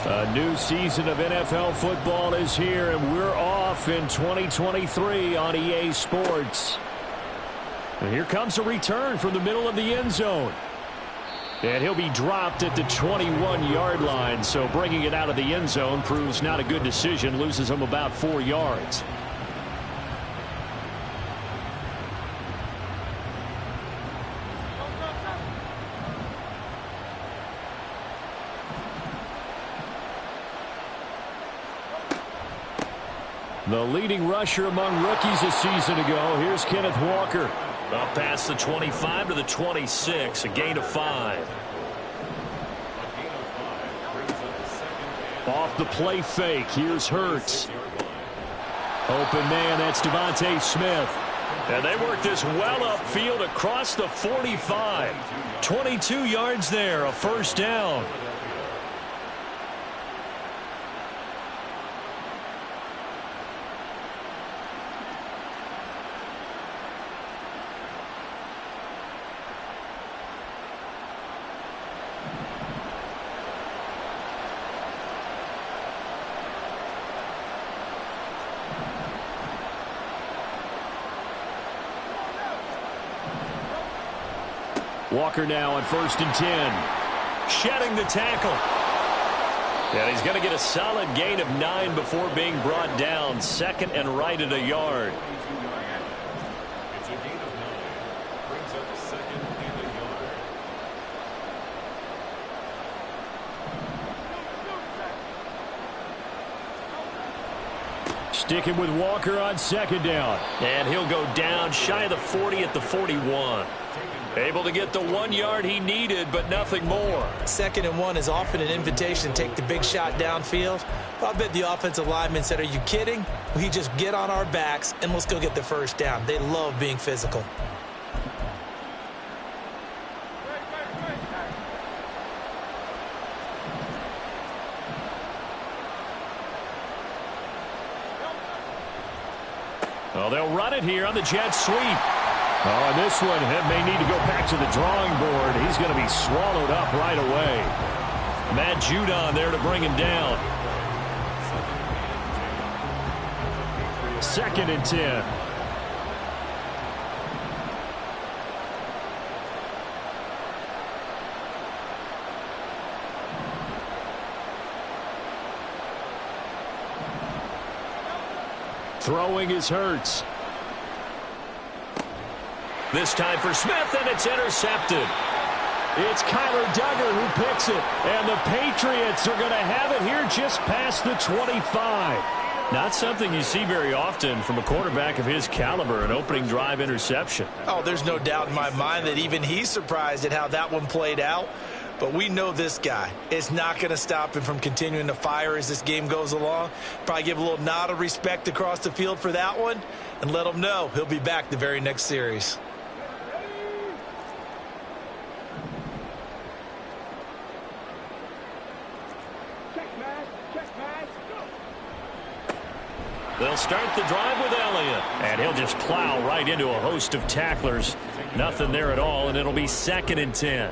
A new season of NFL football is here, and we're off in 2023 on EA Sports. And here comes a return from the middle of the end zone. And he'll be dropped at the 21-yard line, so bringing it out of the end zone proves not a good decision, loses him about 4 yards. The leading rusher among rookies a season ago. Here's Kenneth Walker. Up past the 25 to the 26, a gain of 5. Off the play fake, here's Hurts. Open man, that's Devontae Smith. And they work this well upfield across the 45. 22 yards there, a first down. Walker now on 1st and 10. Shedding the tackle. And he's going to get a solid gain of 9 before being brought down. Second and right at a yard. It's a gain of 9. Brings up second and a yard. Sticking with Walker on 2nd down. And he'll go down shy of the 40 at the 41. Able to get the 1 yard he needed, but nothing more. 2nd and 1 is often an invitation to take the big shot downfield. I bet the offensive lineman said, are you kidding? We just get on our backs and let's go get the first down. They love being physical. Well, they'll run it here on the jet sweep. Oh, and this one may need to go back to the drawing board. He's going to be swallowed up right away. Matt Judon there to bring him down. 2nd and 10. Throwing is Hurts. This time for Smith, and it's intercepted. It's Kyler Duggar who picks it, and the Patriots are going to have it here just past the 25. Not something you see very often from a quarterback of his caliber, an opening drive interception. Oh, there's no doubt in my mind that even he's surprised at how that one played out. But we know this guy. It's not going to stop him from continuing to fire as this game goes along. Probably give a little nod of respect across the field for that one and let him know he'll be back the very next series. They'll start the drive with Elliott. And he'll just plow right into a host of tacklers. Nothing there at all, and it'll be 2nd and 10.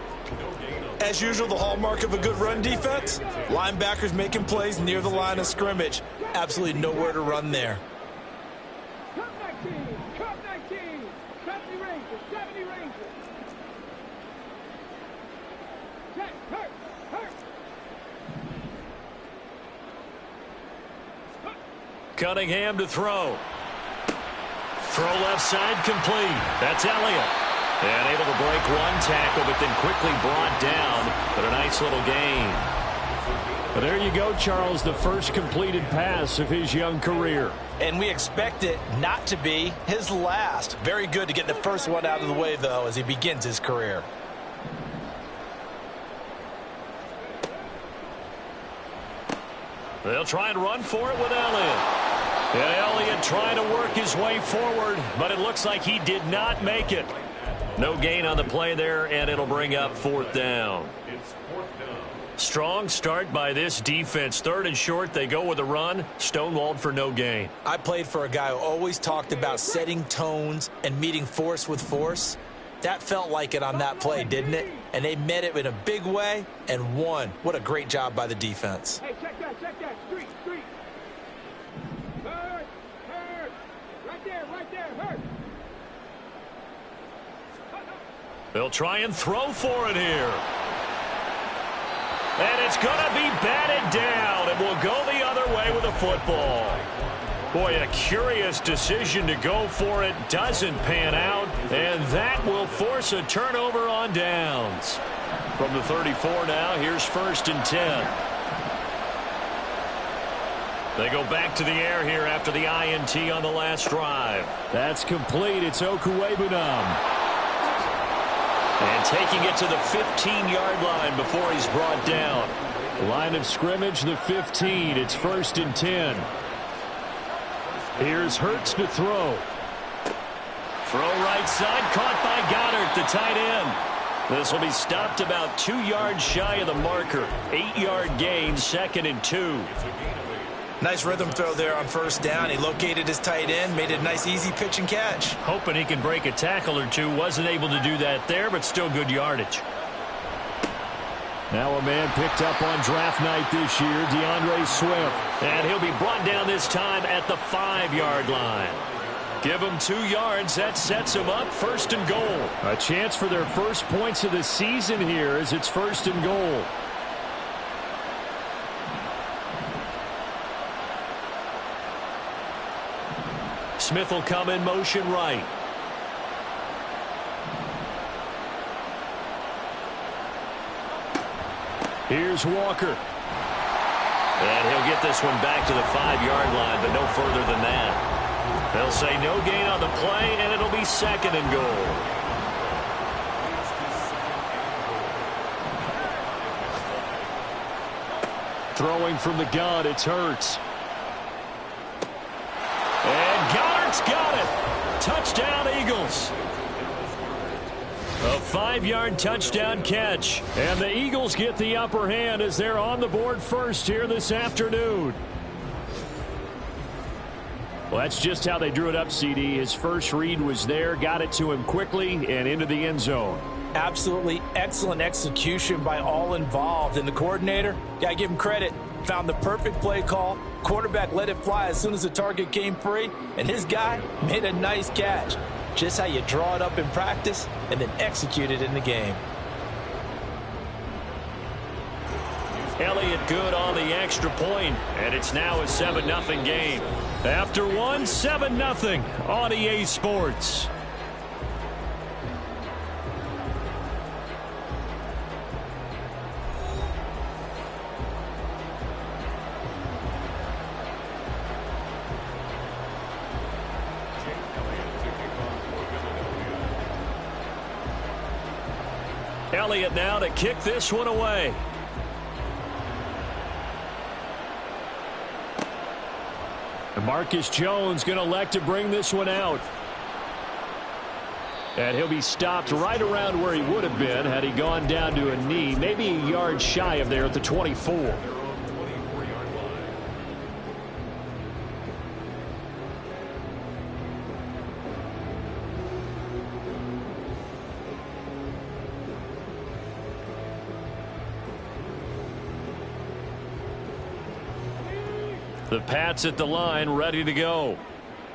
As usual, the hallmark of a good run defense, linebackers making plays near the line of scrimmage. Absolutely nowhere to run there. Cut 19, 70 Rangers. Check, hurt. Cunningham to throw. Throw left side complete. That's Elliott. And able to break one tackle, but then quickly brought down. But a nice little gain. Well, there you go, Charles, the first completed pass of his young career. And we expect it not to be his last. Very good to get the first one out of the way, though, as he begins his career. They'll try and run for it with Elliott. And Elliott trying to work his way forward, but it looks like he did not make it. No gain on the play there, and it'll bring up 4th down. It's 4th down. Strong start by this defense. 3rd and short, they go with a run. Stonewalled for no gain. I played for a guy who always talked about setting tones and meeting force with force. That felt like it on that play, didn't it? And they met it in a big way and won. What a great job by the defense. Hey, check that. Street. Hurt. Right there. Hurt. They'll try and throw for it here. And it's going to be batted down. It will go the other way with the football. Boy, a curious decision to go for it. Doesn't pan out. And that will force a turnover on downs. From the 34 now, here's 1st and 10. They go back to the air here after the INT on the last drive. That's complete. It's Okuwebunam. And taking it to the 15-yard line before he's brought down. Line of scrimmage, the 15. It's 1st and 10. Here's Hurts to throw. Throw right side, caught by Goddard, the tight end. This will be stopped about 2 yards shy of the marker. 8-yard gain, 2nd and 2. Nice rhythm throw there on 1st down. He located his tight end, made a nice easy pitch and catch. Hoping he can break a tackle or two. Wasn't able to do that there, but still good yardage. Now a man picked up on draft night this year, DeAndre Swift. And he'll be brought down this time at the 5-yard line. Give him 2 yards. That sets him up 1st and goal. A chance for their first points of the season here as it's 1st and goal. Smith will come in motion right. Here's Walker. And he'll get this one back to the 5-yard line, but no further than that. They'll say no gain on the play, and it'll be 2nd and goal. Throwing from the gun, it's Hurts. And Goddard's got it. Touchdown, Eagles. A 5-yard touchdown catch. And the Eagles get the upper hand as they're on the board first here this afternoon. Well, that's just how they drew it up, CD. His first read was there, got it to him quickly, and into the end zone. Absolutely excellent execution by all involved. And the coordinator, got to give him credit, found the perfect play call. Quarterback let it fly as soon as the target came free, and his guy made a nice catch. Just how you draw it up in practice and then execute it in the game. Elliott good on the extra point, and it's now a 7-0 game. After one, 7-0 on EA Sports. Elliott now to kick this one away. And Marcus Jones going to elect to bring this one out. And he'll be stopped right around where he would have been had he gone down to a knee, maybe a yard shy of there at the 24. The Pats at the line, ready to go.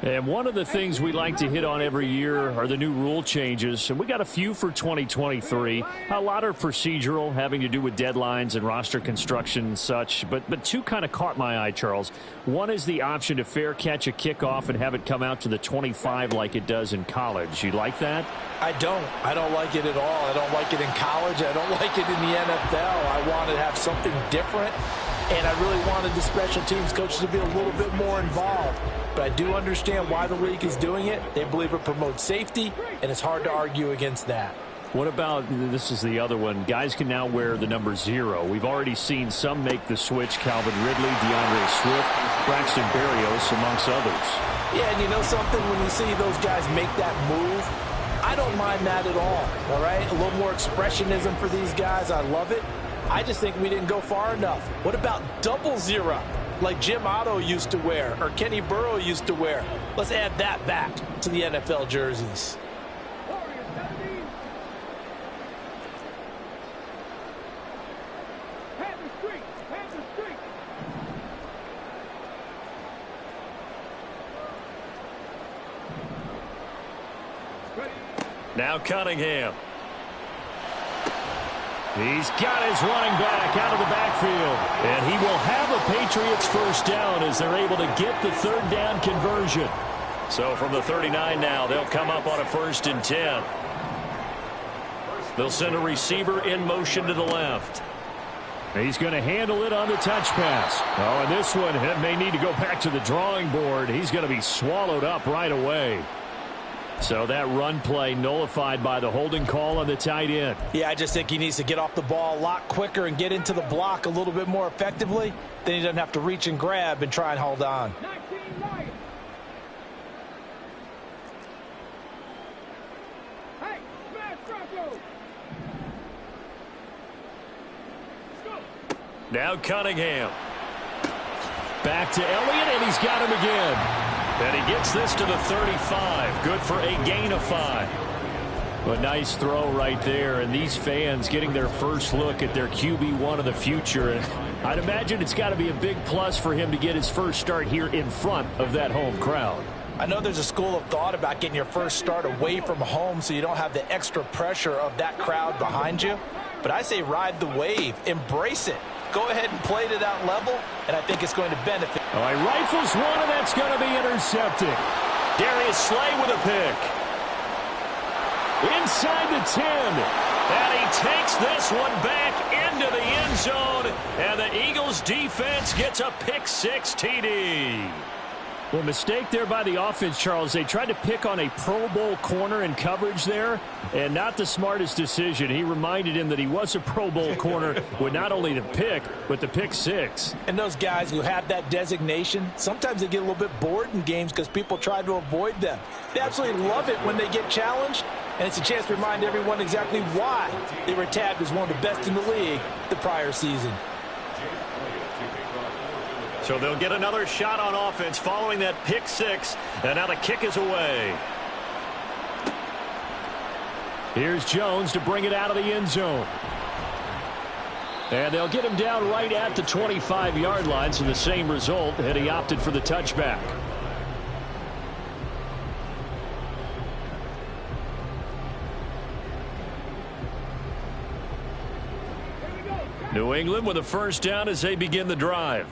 And one of the things we like to hit on every year are the new rule changes. And we got a few for 2023. A lot are procedural, having to do with deadlines and roster construction and such. But two kind of caught my eye, Charles. One is the option to fair catch a kickoff and have it come out to the 25 like it does in college. You like that? I don't like it at all. I don't like it in college. I don't like it in the NFL. I want to have something different. And I really wanted the special teams coaches to be a little bit more involved. But I do understand why the league is doing it. They believe it promotes safety, and it's hard to argue against that. What about, this is the other one, guys can now wear the number 0. We've already seen some make the switch, Calvin Ridley, DeAndre Swift, Braxton Berrios, amongst others. Yeah, and you know something? When you see those guys make that move, I don't mind that at all right? A little more expressionism for these guys. I love it. I just think we didn't go far enough. What about 00, like Jim Otto used to wear or Kenny Burrow used to wear? Let's add that back to the NFL jerseys. Now Cunningham. He's got his running back out of the backfield. And he will have a Patriots first down as they're able to get the third down conversion. So from the 39 now, they'll come up on a 1st and 10. They'll send a receiver in motion to the left. He's going to handle it on the touch pass. Oh, and this one may need to go back to the drawing board. He's going to be swallowed up right away. So that run play nullified by the holding call on the tight end. Yeah, I just think he needs to get off the ball a lot quicker and get into the block a little bit more effectively. Then he doesn't have to reach and grab and try and hold on. 19 Lions. Hey, smash Broncos. Go. Now Cunningham. Back to Elliott, and he's got him again. And he gets this to the 35. Good for a gain of 5. A nice throw right there, and these fans getting their first look at their QB1 of the future. And I'd imagine it's got to be a big plus for him to get his first start here in front of that home crowd. I know there's a school of thought about getting your first start away from home so you don't have the extra pressure of that crowd behind you. But I say ride the wave. Embrace it. Go ahead and play to that level, and I think it's going to benefit. Oh, he rifles one, and that's going to be intercepted. Darius Slay with a pick. Inside the 10. And he takes this one back into the end zone, and the Eagles defense gets a pick 6 TD. Well, mistake there by the offense, Charles. They tried to pick on a Pro Bowl corner in coverage there, and not the smartest decision. He reminded him that he was a Pro Bowl corner with not only the pick, but the pick 6. And those guys who have that designation, sometimes they get a little bit bored in games because people try to avoid them. They absolutely love it when they get challenged, and it's a chance to remind everyone exactly why they were tagged as one of the best in the league the prior season. So they'll get another shot on offense following that pick 6, and now the kick is away. Here's Jones to bring it out of the end zone. And they'll get him down right at the 25-yard line, so the same result, and he opted for the touchback. New England with a first down as they begin the drive.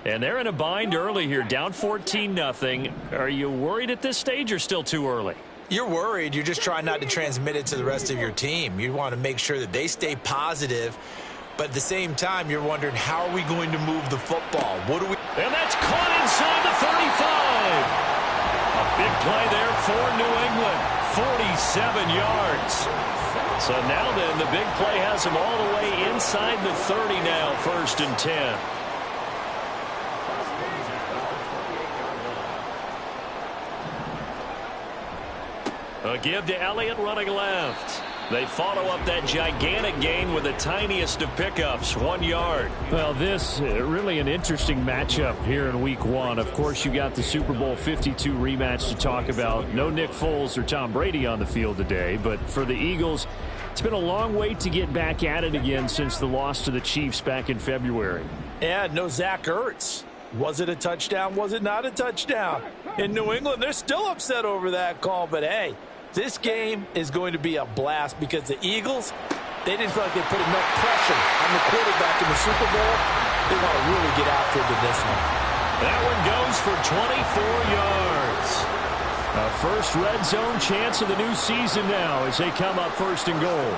And they're in a bind early here, down 14-0. Are you worried at this stage or still too early? You're worried. You're just trying not to transmit it to the rest of your team. You want to make sure that they stay positive. But at the same time, you're wondering, how are we going to move the football? What do we... And that's caught inside the 35. A big play there for New England. 47 yards. So now then, the big play has him all the way inside the 30 now, 1st and 10. A give to Elliott running left. They follow up that gigantic gain with the tiniest of pickups, 1 yard. Well, this really an interesting matchup here in Week 1. Of course, you got the Super Bowl 52 rematch to talk about. No Nick Foles or Tom Brady on the field today, but for the Eagles, it's been a long wait to get back at it again since the loss to the Chiefs back in February. Yeah, no Zach Ertz. Was it a touchdown? Was it not a touchdown? In New England, they're still upset over that call, but hey, this game is going to be a blast because the Eagles, they didn't feel like they put enough pressure on the quarterback in the Super Bowl. They want to really get after it in this one. That one goes for 24 yards. A first red zone chance of the new season now as they come up 1st and goal.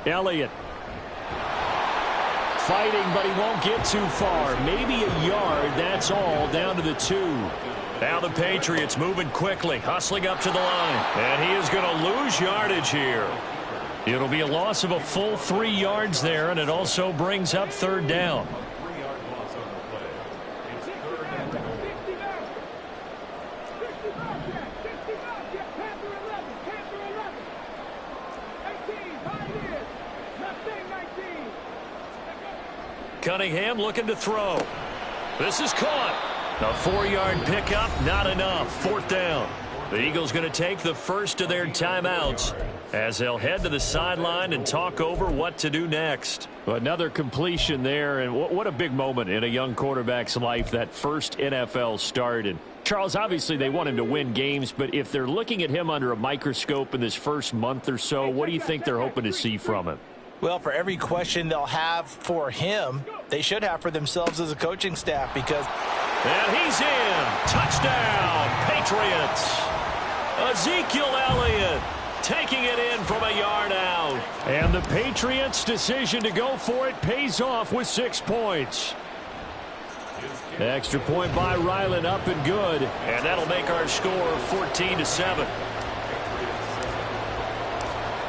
Elliott fighting, but he won't get too far. Maybe a yard, that's all, down to the 2. Now the Patriots moving quickly, hustling up to the line. And he is going to lose yardage here. It'll be a loss of a full 3 yards there, and it also brings up 3rd down. 3-yard loss on the play. It's 3rd and goal. 65 Panther 11, Panther 11. 18. 16, 19. Cunningham looking to throw. This is caught. A 4-yard pickup, not enough. 4th down. The Eagles going to take the first of their timeouts as they'll head to the sideline and talk over what to do next. Another completion there, and what a big moment in a young quarterback's life, that first NFL start. And Charles, obviously they want him to win games, but if they're looking at him under a microscope in this first month or so, what do you think they're hoping to see from him? Well, for every question they'll have for him, they should have for themselves as a coaching staff, because... And he's in. Touchdown, Patriots. Ezekiel Elliott taking it in from a yard out. And the Patriots' decision to go for it pays off with 6 points. Extra point by Ryland, up and good. And that'll make our score 14-7.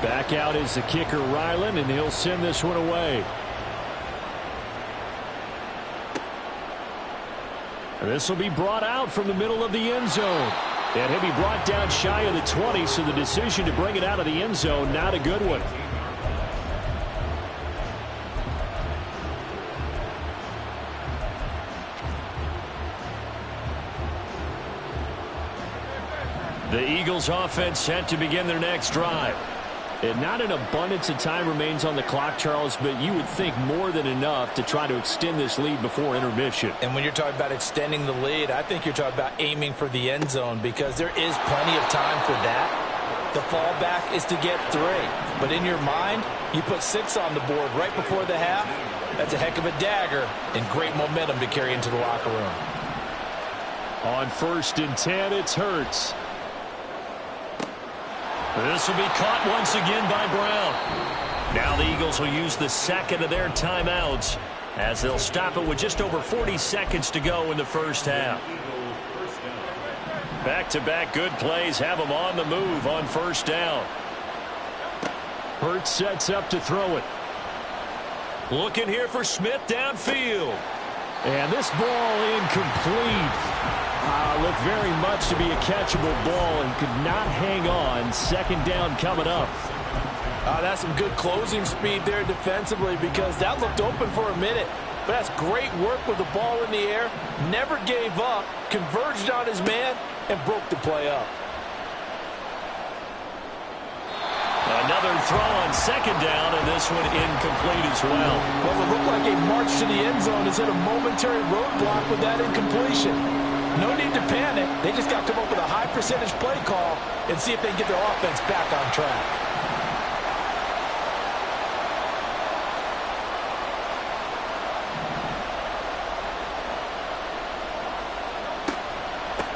Back out is the kicker, Ryland, and he'll send this one away. This will be brought out from the middle of the end zone. And he'll be brought down shy of the 20, so the decision to bring it out of the end zone, not a good one. The Eagles offense set to begin their next drive. And not an abundance of time remains on the clock, Charles, but you would think more than enough to try to extend this lead before intermission. And when you're talking about extending the lead, I think you're talking about aiming for the end zone, because there is plenty of time for that. The fallback is to get 3. But in your mind, you put 6 on the board right before the half. That's a heck of a dagger and great momentum to carry into the locker room. On 1st and 10, it's Hurts. This will be caught once again by Brown. Now the Eagles will use the second of their timeouts as they'll stop it with just over 40 seconds to go in the first half. Back-to-back good plays have them on the move on 1st down. Hurts sets up to throw it. Looking here for Smith downfield. And this ball incomplete. Looked very much to be a catchable ball and could not hang on. 2nd down coming up. That's some good closing speed there defensively, because that looked open for a minute. But that's great work with the ball in the air. Never gave up, converged on his man, and broke the play up. Another throw on 2nd down, and this one incomplete as well. Well, it looked like a march to the end zone has hit a momentary roadblock with that incompletion. No need to panic. They just got to come up with a high percentage play call and see if they can get their offense back on track.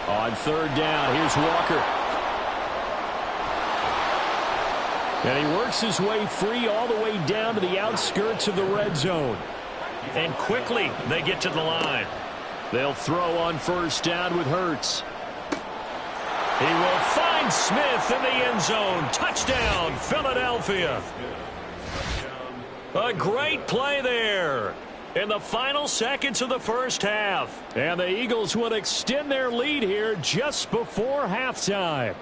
On 3rd down, here's Walker. And he works his way free all the way down to the outskirts of the red zone. And quickly they get to the line. They'll throw on 1st down with Hurts. He will find Smith in the end zone. Touchdown, Philadelphia. A great play there in the final seconds of the first half. And the Eagles will extend their lead here just before halftime.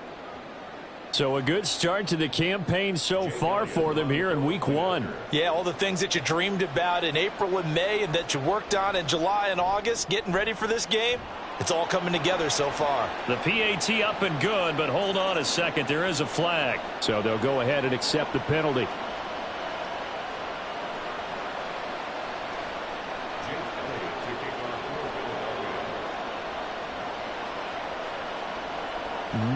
So a good start to the campaign so far for them here in week 1. Yeah, all the things that you dreamed about in April and May and that you worked on in July and August, getting ready for this game, it's all coming together so far. The PAT up and good, but hold on a second. There is a flag. So they'll go ahead and accept the penalty.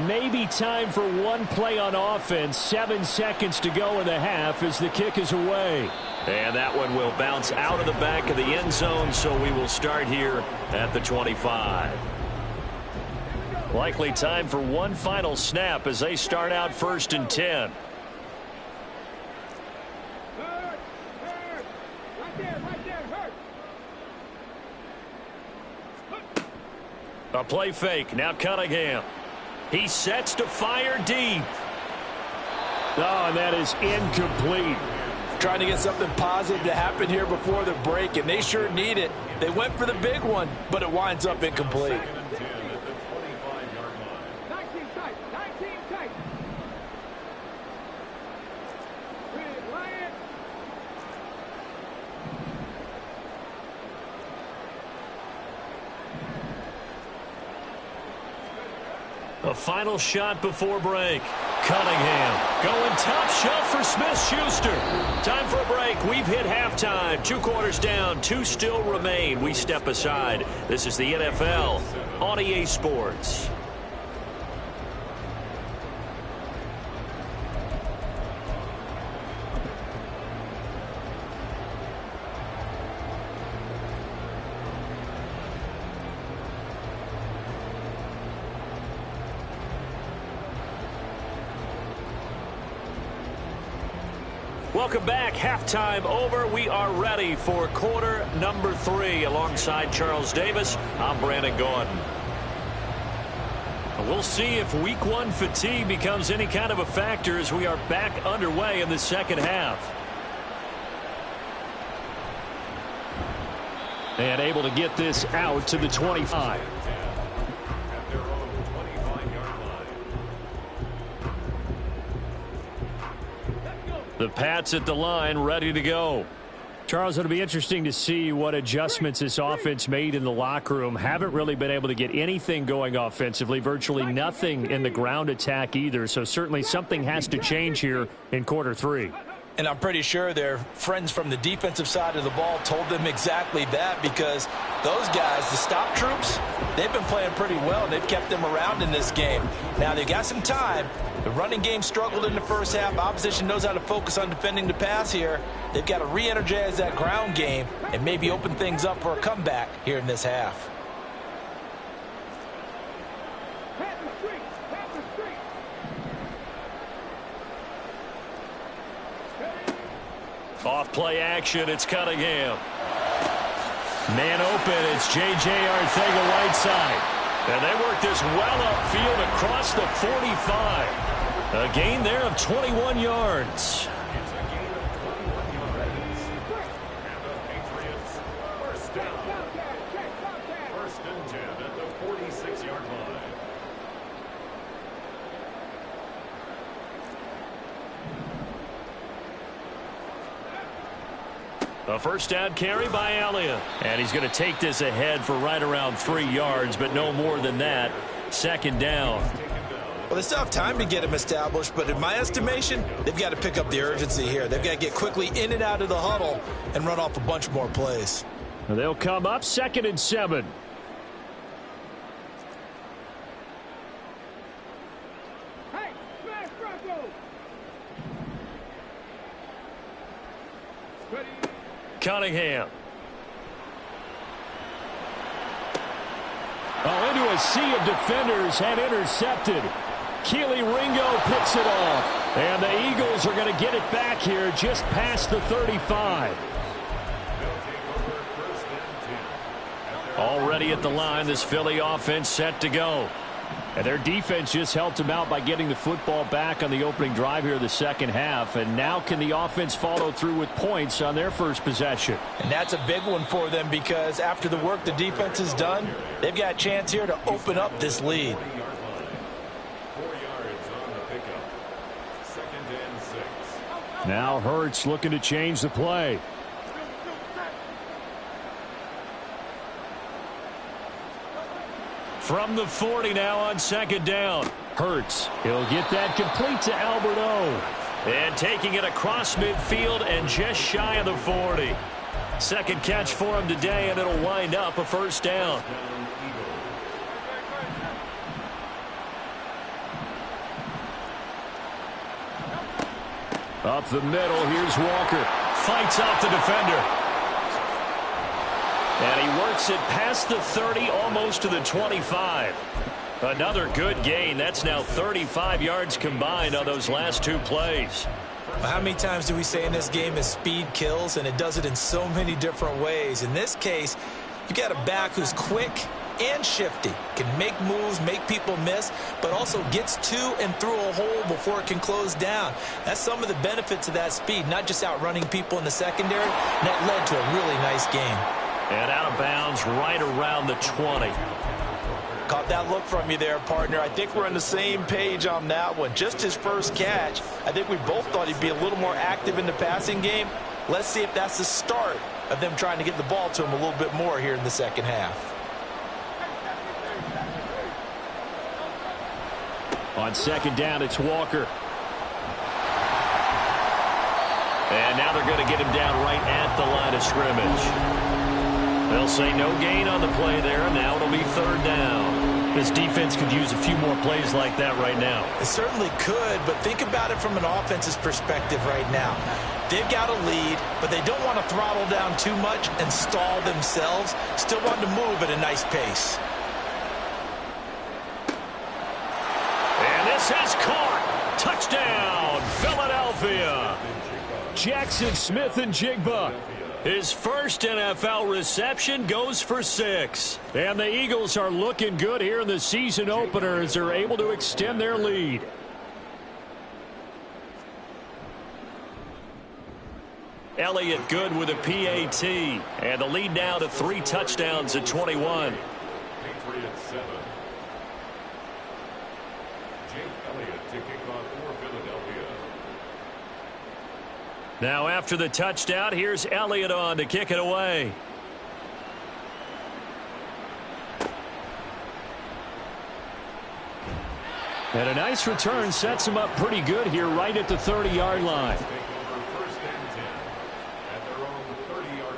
Maybe time for one play on offense. 7 seconds to go in the half as the kick is away. And that one will bounce out of the back of the end zone, so we will start here at the 25. Likely time for one final snap as they start out 1st and 10. Hurt. Right there, hurt. A play fake. Now Cunningham. He sets to fire deep. Oh, and that is incomplete. Trying to get something positive to happen here before the break, and they sure need it. They went for the big one, but it winds up incomplete. 19 tight. A final shot before break. Cunningham going top shelf for Smith-Schuster. Time for a break. We've hit halftime. 2 quarters down. 2 still remain. We step aside. This is the NFL on EA Sports. Welcome back. Halftime over. We are ready for quarter number 3. Alongside Charles Davis, I'm Brandon Gordon. We'll see if week 1 fatigue becomes any kind of a factor as we are back underway in the second half. And able to get this out to the 25. At their own 25-yard line. The Pats at the line, ready to go. Charles, it'll be interesting to see what adjustments this offense made in the locker room. Haven't really been able to get anything going offensively, virtually nothing in the ground attack either. So certainly something has to change here in quarter 3. And I'm pretty sure their friends from the defensive side of the ball told them exactly that, because those guys, the stop troops, they've been playing pretty well, and they've kept them around in this game. Now, they've got some time. The running game struggled in the first half. Opposition knows how to focus on defending the pass here. They've got to re-energize that ground game and maybe open things up for a comeback here in this half. Off play action, it's Cunningham. Man open, it's J.J. Arcega-Whiteside. And they work this well upfield across the 45. A gain there of 21 yards. It's a gain of 21 yards. And the Patriots first down. First and 10 at the 46-yard line. A first down carry by Elliott. And he's going to take this ahead for right around 3 yards, but no more than that. Second down. Well, they still have time to get him established, but in my estimation, they've got to pick up the urgency here. They've got to get quickly in and out of the huddle and run off a bunch more plays. They'll come up 2nd and 7. Hey, smash Bronco! Ready? Cunningham. Oh, into a sea of defenders and intercepted. Keely Ringo picks it off. And the Eagles are going to get it back here just past the 35. Already at the line, this Philly offense set to go. And their defense just helped them out by getting the football back on the opening drive here in the second half. And now can the offense follow through with points on their first possession? And that's a big one for them, because after the work the defense has done, they've got a chance here to open up this lead. 4 yards on the pickup. 2nd and 6. Now Hurts looking to change the play. From the 40 now on 2nd down. Hurts, he'll get that complete to Albert O. And taking it across midfield and just shy of the 40. Second catch for him today, and it'll wind up a first down. Up the middle, here's Walker. Fights off the defender. And he works it past the 30, almost to the 25. Another good gain. That's now 35 yards combined on those last 2 plays. Well, how many times do we say in this game is speed kills, and it does it in so many different ways. In this case, you got a back who's quick and shifty, can make moves, make people miss, but also gets to and through a hole before it can close down. That's some of the benefits of that speed, not just outrunning people in the secondary. And that led to a really nice game. And out of bounds right around the 20. Caught that look from you there, partner. I think we're on the same page on that one. Just his first catch. I think we both thought he'd be a little more active in the passing game. Let's see if that's the start of them trying to get the ball to him a little bit more here in the second half. On second down, it's Walker. And now they're going to get him down right at the line of scrimmage. They'll say no gain on the play there, and now it'll be third down. This defense could use a few more plays like that right now. It certainly could, but think about it from an offense's perspective right now. They've got a lead, but they don't want to throttle down too much and stall themselves. Still want to move at a nice pace. And this is caught. Touchdown, Philadelphia. Jackson Smith-Njigba. His first NFL reception goes for 6. And the Eagles are looking good here in the season opener as they're able to extend their lead. Elliott good with a PAT. And the lead now to 3 touchdowns at 21. Patriots 7. Jake Elliott to kick off for Philadelphia. Now after the touchdown, here's Elliott on to kick it away. And a nice return sets him up pretty good here right at the 30-yard line. Take over first and 10 at their own 30-yard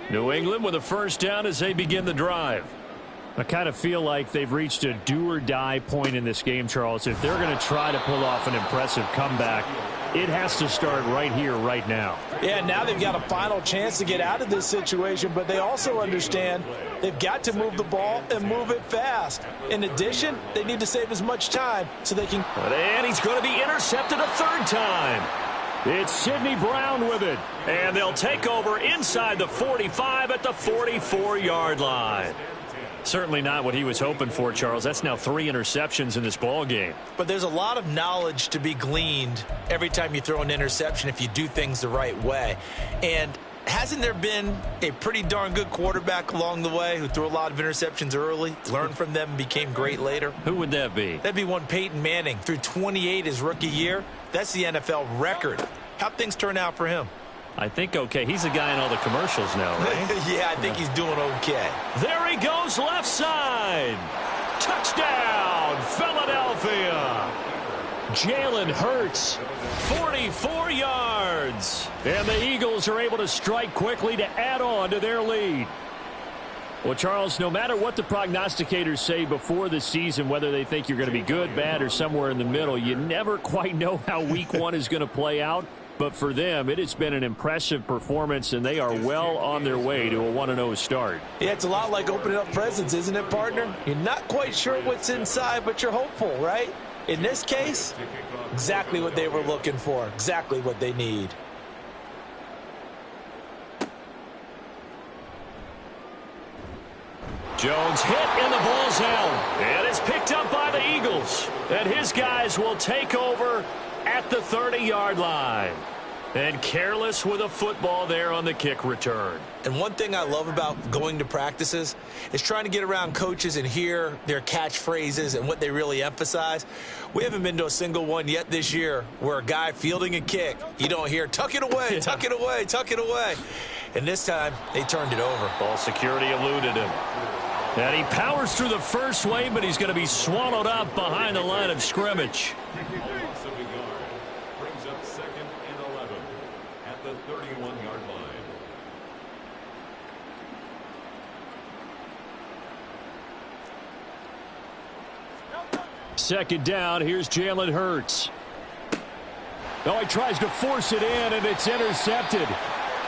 line. New England with a first down as they begin the drive. I kind of feel like they've reached a do-or-die point in this game, Charles. If they're going to try to pull off an impressive comeback, it has to start right here, right now. Yeah, now they've got a final chance to get out of this situation, but they also understand they've got to move the ball and move it fast. In addition, they need to save as much time so they can... And he's going to be intercepted a third time. It's Sidney Brown with it. And they'll take over inside the 45 at the 44-yard line. Certainly not what he was hoping for, Charles. That's now 3 interceptions in this ball game. But there's a lot of knowledge to be gleaned every time you throw an interception if you do things the right way. And hasn't there been a pretty darn good quarterback along the way who threw a lot of interceptions early, learned from them, and became great later? Who would that be? That'd be one Peyton Manning. Threw 28 his rookie year. That's the NFL record. How'd things turn out for him? I think okay. He's a guy in all the commercials now, right? Yeah, I think he's doing okay. There he goes left side. Touchdown, Philadelphia. Jalen Hurts. 44 yards. And the Eagles are able to strike quickly to add on to their lead. Well, Charles, no matter what the prognosticators say before the season, whether they think you're going to be good, bad, or somewhere in the middle, you never quite know how week 1 is going to play out. But for them, it has been an impressive performance, and they are well on their way to a 1-0 start. Yeah, it's a lot like opening up presents, isn't it, partner? You're not quite sure what's inside, but you're hopeful, right? In this case, exactly what they were looking for, exactly what they need. Jones hit and the ball's out. And it's picked up by the Eagles. And his guys will take over at the 30-yard line. And careless with a football there on the kick return. And one thing I love about going to practices is trying to get around coaches and hear their catchphrases and what they really emphasize. We haven't been to a single one yet this year where a guy fielding a kick, you don't hear, tuck it away, tuck it away, tuck it away. And this time, they turned it over. Ball security eluded him. And he powers through the first wave, but he's going to be swallowed up behind the line of scrimmage. Loss of a yard brings up 2nd and 11 at the 31-yard line. Second down, here's Jalen Hurts. Oh, he tries to force it in, and it's intercepted.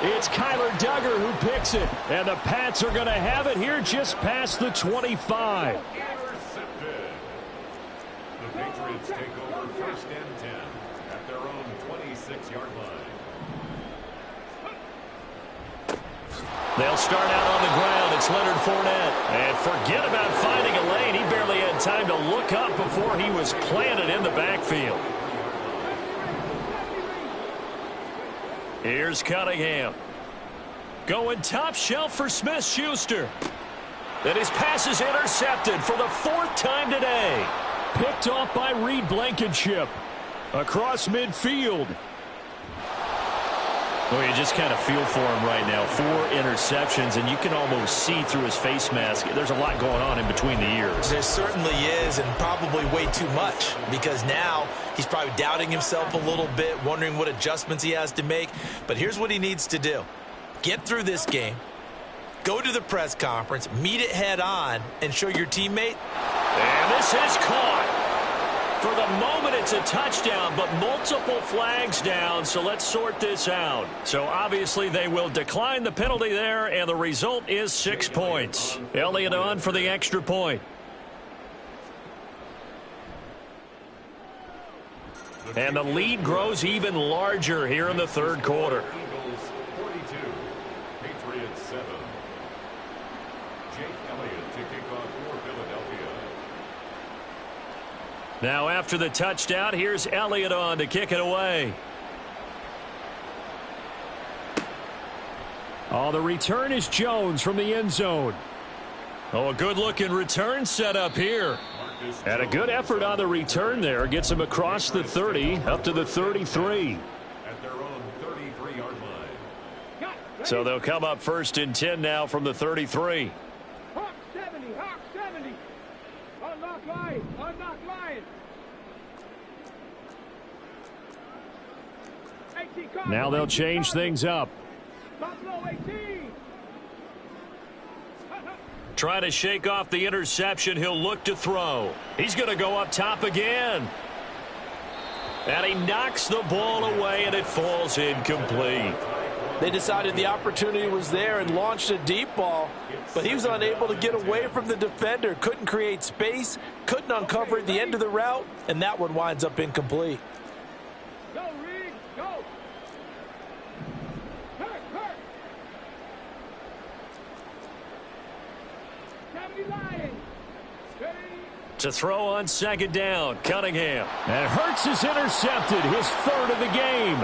It's Kyler Duggar who picks it. And the Pats are going to have it here just past the 25. Intercepted. The Patriots take over 1st and 10 at their own 26-yard line. They'll start out on the ground. It's Leonard Fournette. And forget about finding a lane. He barely had time to look up before he was planted in the backfield. Here's Cunningham. Going top shelf for Smith-Schuster. And his pass is intercepted for the 4th time today. Picked off by Reed Blankenship. Across midfield. Well, you just kind of feel for him right now. 4 interceptions, and you can almost see through his face mask. There's a lot going on in between the ears. There certainly is, and probably way too much, because now he's probably doubting himself a little bit, wondering what adjustments he has to make. But here's what he needs to do. Get through this game, go to the press conference, meet it head on, and show your teammate. And this is caught. For the moment, it's a touchdown, but multiple flags down, so let's sort this out. So obviously they will decline the penalty there, and the result is 6 points. Elliott on for the extra point. And the lead grows even larger here in the third quarter. Eagles 42, Patriots 7. Jake Elliott to kick off for Philadelphia. Now after the touchdown, here's Elliott on to kick it away. Oh, the return is Jones from the end zone. Oh, a good-looking return set up here. And a good effort on the return there. Gets him across the 30, up to the 33. At their own 33-yard line. So they'll come up 1st and 10 now from the 33. Hawk 70, Hawk 70. Unlock line, unlock line. Now they'll change things up. Buffalo 18. Try to shake off the interception. He'll look to throw. He's going to go up top again. And he knocks the ball away, and it falls incomplete. They decided the opportunity was there and launched a deep ball, but he was unable to get away from the defender, couldn't create space, couldn't uncover at the end of the route, and that one winds up incomplete. Go, Reed, go. Hurt. 70 Lions. Ready. To throw on 2nd down, Cunningham. And Hurts is intercepted, his 3rd of the game.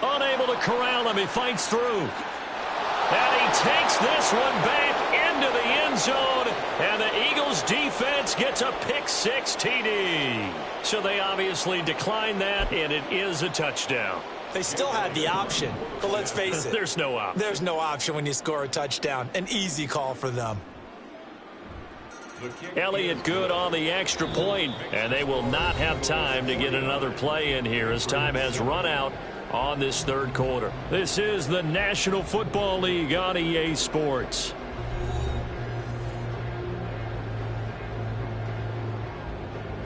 Unable to corral him, he fights through. And he takes this one back into the end zone, and the Eagles defense gets a pick-6 TD. So they obviously decline that, and it is a touchdown. They still had the option, but let's face it. There's no option. There's no option when you score a touchdown. An easy call for them. Elliott good on the extra point, and they will not have time to get another play in here as time has run out on this third quarter. This is the National Football League on EA Sports.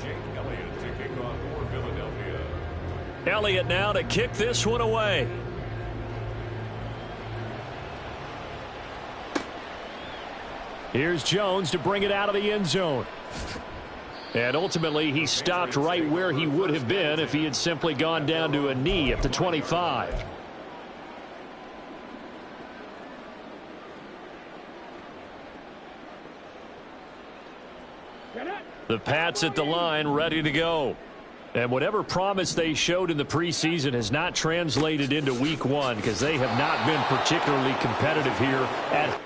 Jake Elliott to kick off for Philadelphia. Elliott now to kick this one away. Here's Jones to bring it out of the end zone. And ultimately, he stopped right where he would have been if he had simply gone down to a knee at the 25. The Pats at the line, ready to go. And whatever promise they showed in the preseason has not translated into week 1 because they have not been particularly competitive here at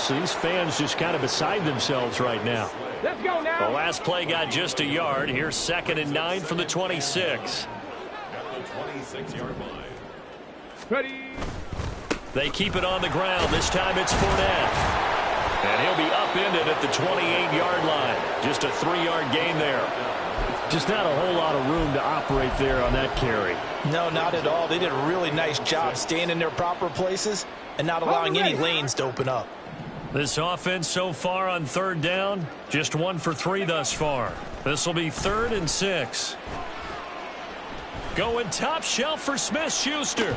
So these fans just kind of beside themselves right now. Let's go now. The last play got just a yard. Here's 2nd and 9 from the 26. At the 26-yard line. Ready. They keep it on the ground. This time it's Fournette. And he'll be upended at the 28-yard line. Just a 3-yard gain there. Just not a whole lot of room to operate there on that carry. No, not at all. They did a really nice job staying in their proper places and not allowing any lanes to open up. This offense so far on third down, just 1 for 3 thus far. This will be 3rd and 6. Going top shelf for Smith-Schuster. Well,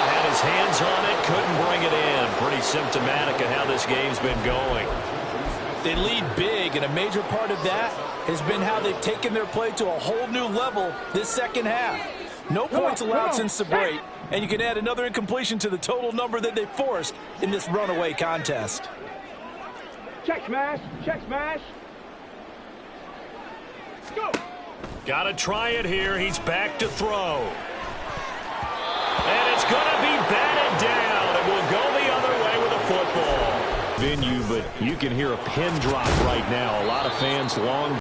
had his hands on it, couldn't bring it in. Pretty symptomatic of how this game's been going. They lead big, and a major part of that has been how they've taken their play to a whole new level this second half. No points allowed since the break, and you can add another incompletion to the total number that they forced in this runaway contest. Check smash. Check smash. Go. Got to try it here. He's back to throw. And it's going to be batted down. It will go the other way with a football. Venue, but you can hear a pin drop right now. A lot of fans long